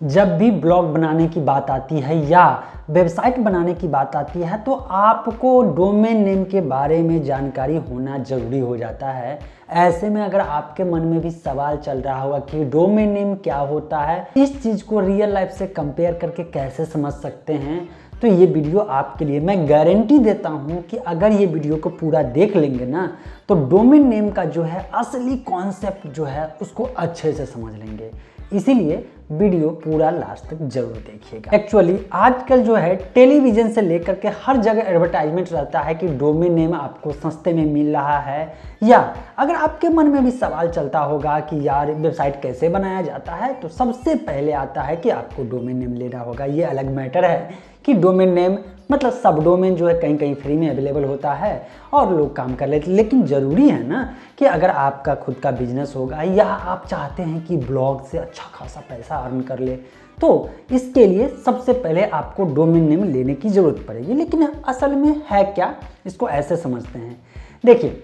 जब भी ब्लॉग बनाने की बात आती है या वेबसाइट बनाने की बात आती है तो आपको डोमेन नेम के बारे में जानकारी होना ज़रूरी हो जाता है। ऐसे में अगर आपके मन में भी सवाल चल रहा होगा कि डोमेन नेम क्या होता है, इस चीज़ को रियल लाइफ से कंपेयर करके कैसे समझ सकते हैं, तो ये वीडियो आपके लिए। मैं गारंटी देता हूँ कि अगर ये वीडियो को पूरा देख लेंगे ना तो डोमेन नेम का जो है असली कॉन्सेप्ट जो है उसको अच्छे से समझ लेंगे। इसीलिए वीडियो पूरा लास्ट तक जरूर देखिएगा। एक्चुअली आजकल जो है टेलीविजन से लेकर के हर जगह एडवर्टाइजमेंट रहता है कि डोमेन नेम आपको सस्ते में मिल रहा है। या अगर आपके मन में भी सवाल चलता होगा कि यार वेबसाइट कैसे बनाया जाता है, तो सबसे पहले आता है कि आपको डोमेन नेम लेना होगा। ये अलग मैटर है कि डोमेन नेम मतलब सब डोमेन जो है कहीं कहीं फ्री में अवेलेबल होता है और लोग काम कर लेते हैं। लेकिन ज़रूरी है ना कि अगर आपका खुद का बिजनेस होगा या आप चाहते हैं कि ब्लॉग से अच्छा खासा पैसा अर्न कर ले, तो इसके लिए सबसे पहले आपको डोमेन नेम लेने की ज़रूरत पड़ेगी। लेकिन असल में है क्या, इसको ऐसे समझते हैं। देखिए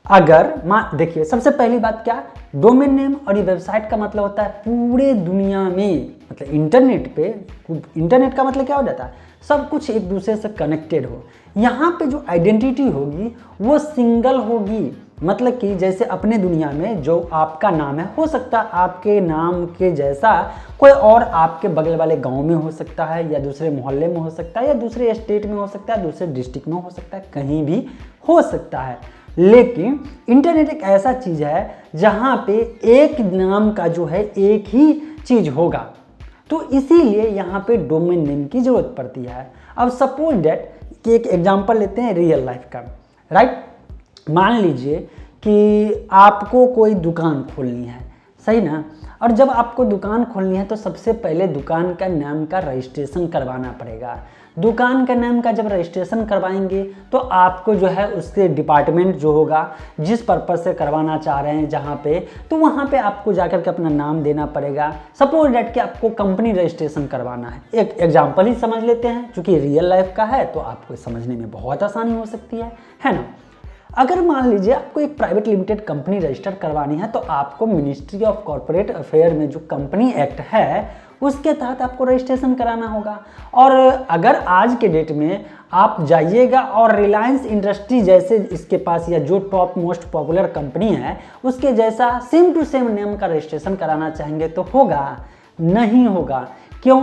देखिए सबसे पहली बात क्या, डोमेन नेम और ये वेबसाइट का मतलब होता है पूरे दुनिया में, मतलब इंटरनेट पे। इंटरनेट का मतलब क्या हो जाता है, सब कुछ एक दूसरे से कनेक्टेड हो। यहाँ पे जो आइडेंटिटी होगी वो सिंगल होगी। मतलब कि जैसे अपने दुनिया में जो आपका नाम है, हो सकता है आपके नाम के जैसा कोई और आपके बगल वाले गांव में हो सकता है, या दूसरे मोहल्ले में हो सकता है, या दूसरे स्टेट में हो सकता है, दूसरे डिस्ट्रिक्ट में हो सकता है, कहीं भी हो सकता है। लेकिन इंटरनेट एक ऐसा चीज़ है जहाँ पे एक नाम का जो है एक ही चीज़ होगा, तो इसीलिए यहाँ पे डोमेन नेम की ज़रूरत पड़ती है। अब सपोज डेट कि एक एग्जांपल लेते हैं रियल लाइफ का, राइट। मान लीजिए कि आपको कोई दुकान खोलनी है, सही ना। और जब आपको दुकान खोलनी है तो सबसे पहले दुकान का नाम का रजिस्ट्रेशन करवाना पड़ेगा। दुकान का नाम का जब रजिस्ट्रेशन करवाएंगे तो आपको जो है उसके डिपार्टमेंट जो होगा, जिस पर्पज़ से करवाना चाह रहे हैं जहाँ पे, तो वहाँ पे आपको जाकर के अपना नाम देना पड़ेगा। सपोज डेट कि आपको कंपनी रजिस्ट्रेशन करवाना है, एक एग्जांपल ही समझ लेते हैं, क्योंकि रियल लाइफ का है तो आपको समझने में बहुत आसानी हो सकती है ना। अगर मान लीजिए आपको एक प्राइवेट लिमिटेड कंपनी रजिस्टर करवानी है तो आपको मिनिस्ट्री ऑफ कॉर्पोरेट अफेयर में जो कंपनी एक्ट है उसके तहत आपको रजिस्ट्रेशन कराना होगा। और अगर आज के डेट में आप जाइएगा और रिलायंस इंडस्ट्री जैसे इसके पास या जो टॉप मोस्ट पॉपुलर कंपनी है उसके जैसा सेम टू सेम नेम का रजिस्ट्रेशन कराना चाहेंगे तो होगा? नहीं होगा। क्यों?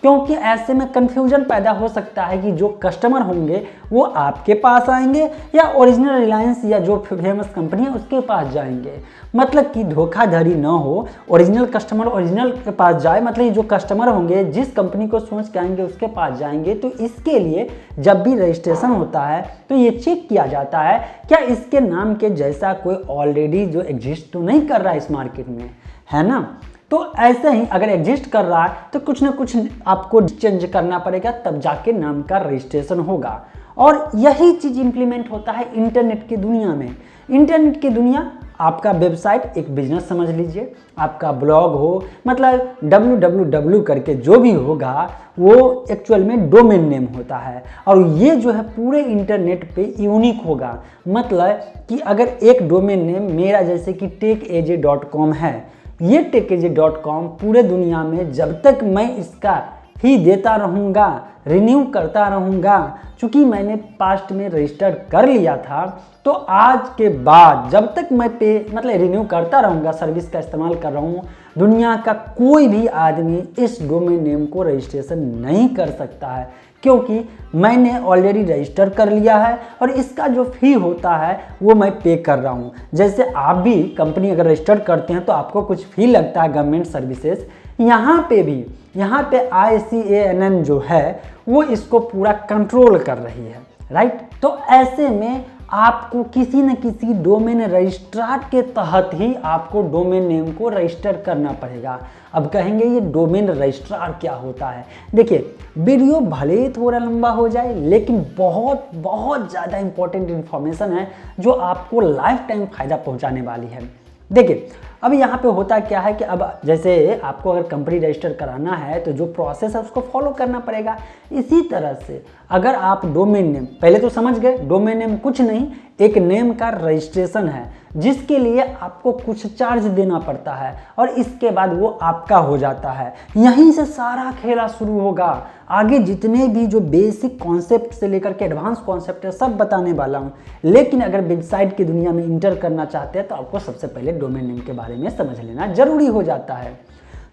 क्योंकि ऐसे में कन्फ्यूजन पैदा हो सकता है कि जो कस्टमर होंगे वो आपके पास आएंगे या ओरिजिनल रिलायंस या जो फेमस कंपनी है उसके पास जाएंगे। मतलब कि धोखाधड़ी ना हो, ओरिजिनल कस्टमर ओरिजिनल के पास जाए, मतलब जो कस्टमर होंगे जिस कंपनी को सोच के आएंगे उसके पास जाएंगे। तो इसके लिए जब भी रजिस्ट्रेशन होता है तो ये चेक किया जाता है क्या इसके नाम के जैसा कोई ऑलरेडी जो एग्जिस्ट तो नहीं कर रहा है इस मार्केट में, है ना। तो ऐसे ही अगर एग्जिस्ट कर रहा है तो कुछ ना कुछ आपको चेंज करना पड़ेगा, तब जाके नाम का रजिस्ट्रेशन होगा। और यही चीज़ इंप्लीमेंट होता है इंटरनेट की दुनिया में। इंटरनेट की दुनिया, आपका वेबसाइट एक बिजनेस समझ लीजिए, आपका ब्लॉग हो, मतलब www करके जो भी होगा वो एक्चुअल में डोमेन नेम होता है। और ये जो है पूरे इंटरनेट पे यूनिक होगा। मतलब कि अगर एक डोमेन नेम मेरा जैसे कि techaja.com है, ये techaja.com पूरे दुनिया में जब तक मैं इसका फी देता रहूँगा, रिन्यू करता रहूँगा, चूँकि मैंने पास्ट में रजिस्टर कर लिया था, तो आज के बाद जब तक मैं मतलब रिन्यू करता रहूँगा, सर्विस का इस्तेमाल कर रहा हूँ, दुनिया का कोई भी आदमी इस डोमेन नेम को रजिस्ट्रेशन नहीं कर सकता है, क्योंकि मैंने ऑलरेडी रजिस्टर कर लिया है और इसका जो फ़ी होता है वो मैं पे कर रहा हूँ। जैसे आप भी कंपनी अगर रजिस्टर करते हैं तो आपको कुछ फ़ी लगता है गवर्नमेंट सर्विसेज, यहाँ पे ICANN जो है वो इसको पूरा कंट्रोल कर रही है, राइट। तो ऐसे में आपको किसी न किसी डोमेन रजिस्ट्रार के तहत ही आपको डोमेन नेम को रजिस्टर करना पड़ेगा। अब कहेंगे ये डोमेन रजिस्ट्रार क्या होता है। देखिए वीडियो भले ही थोड़ा लंबा हो जाए, लेकिन बहुत बहुत ज़्यादा इंपॉर्टेंट इन्फॉर्मेशन है जो आपको लाइफ टाइम फ़ायदा पहुंचाने वाली है। देखिए अब यहाँ पे होता क्या है कि अब जैसे आपको अगर कंपनी रजिस्टर कराना है तो जो प्रोसेस है उसको फॉलो करना पड़ेगा। इसी तरह से अगर आप डोमेन नेम, पहले तो समझ गए डोमेन नेम कुछ नहीं, एक नेम का रजिस्ट्रेशन है जिसके लिए आपको कुछ चार्ज देना पड़ता है और इसके बाद वो आपका हो जाता है। यहीं से सारा खेला शुरू होगा। आगे जितने भी जो बेसिक कॉन्सेप्ट से लेकर के एडवांस कॉन्सेप्ट है सब बताने वाला हूँ, लेकिन अगर वेबसाइट की दुनिया में इंटर करना चाहते हैं तो आपको सबसे पहले डोमेन नेम के बारे में समझ लेना जरूरी हो जाता है।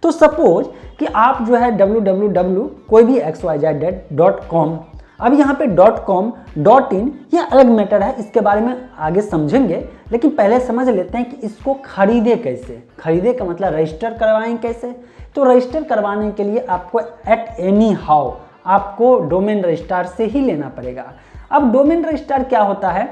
तो सपोज कि आप जो है www कोई भी xyz.com, अब यहाँ पे .com .in ये अलग मैटर है, इसके बारे में आगे समझेंगे, लेकिन पहले समझ लेते हैं कि इसको खरीदे कैसे। खरीदे का मतलब रजिस्टर करवाएं कैसे। तो रजिस्टर करवाने के लिए आपको एट एनी हाउ आपको डोमेन रजिस्ट्रार से ही लेना पड़ेगा। अब डोमेन रजिस्ट्रार क्या होता है,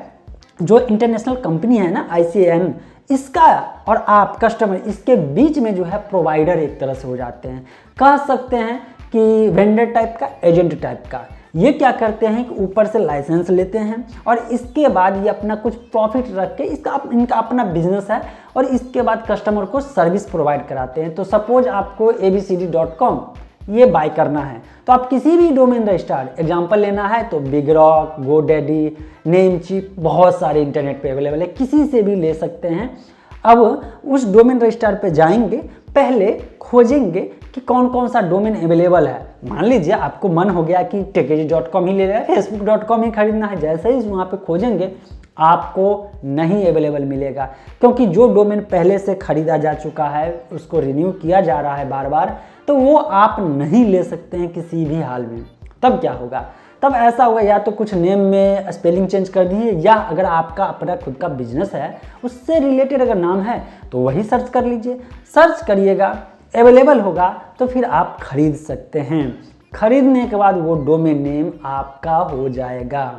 जो इंटरनेशनल कंपनी है ना ICANN, इसका और आप कस्टमर इसके बीच में जो है प्रोवाइडर एक तरह से हो जाते हैं, कह सकते हैं कि वेंडर टाइप का, एजेंट टाइप का। ये क्या करते हैं कि ऊपर से लाइसेंस लेते हैं और इसके बाद ये अपना कुछ प्रॉफिट रख के इनका अपना बिजनेस है और इसके बाद कस्टमर को सर्विस प्रोवाइड कराते हैं। तो सपोज आपको abcd.com ये बाय करना है तो आप किसी भी डोमेन रजिस्ट्रार, एग्जांपल लेना है तो बिगरॉक, गोडैडी, नेमचीप, बहुत सारे इंटरनेट पे अवेलेबल है, किसी से भी ले सकते हैं। अब उस डोमेन रजिस्ट्रार पे जाएंगे, पहले खोजेंगे कि कौन कौन सा डोमेन अवेलेबल है। मान लीजिए आपको मन हो गया कि techage.com ही ले रहा है, facebook.com ही खरीदना है, जैसे ही वहाँ पे खोजेंगे आपको नहीं अवेलेबल मिलेगा, क्योंकि जो डोमेन पहले से खरीदा जा चुका है उसको रिन्यू किया जा रहा है बार बार, तो वो आप नहीं ले सकते हैं किसी भी हाल में। तब क्या होगा, तब ऐसा होगा या तो कुछ नेम में स्पेलिंग चेंज कर दीजिए, या अगर आपका अपना खुद का बिजनेस है उससे रिलेटेड अगर नाम है तो वही सर्च कर लीजिए। सर्च करिएगा, अवेलेबल होगा तो फिर आप खरीद सकते हैं। खरीदने के बाद वो डोमेन नेम आपका हो जाएगा।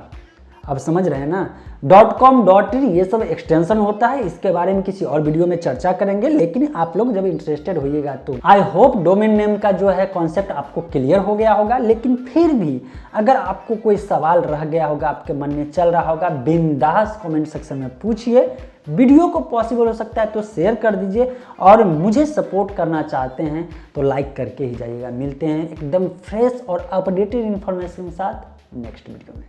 अब समझ रहे हैं ना। .com .in ये सब एक्सटेंशन होता है, इसके बारे में किसी और वीडियो में चर्चा करेंगे, लेकिन आप लोग जब इंटरेस्टेड होइएगा तो आई होप डोमेन नेम का जो है कॉन्सेप्ट आपको क्लियर हो गया होगा। लेकिन फिर भी अगर आपको कोई सवाल रह गया होगा, आपके मन में चल रहा होगा, बिंदास कमेंट सेक्शन में पूछिए। वीडियो को पॉसिबल हो सकता है तो शेयर कर दीजिए, और मुझे सपोर्ट करना चाहते हैं तो लाइक करके ही जाइएगा। मिलते हैं एकदम फ्रेश और अपडेटेड इन्फॉर्मेशन के साथ नेक्स्ट वीडियो में।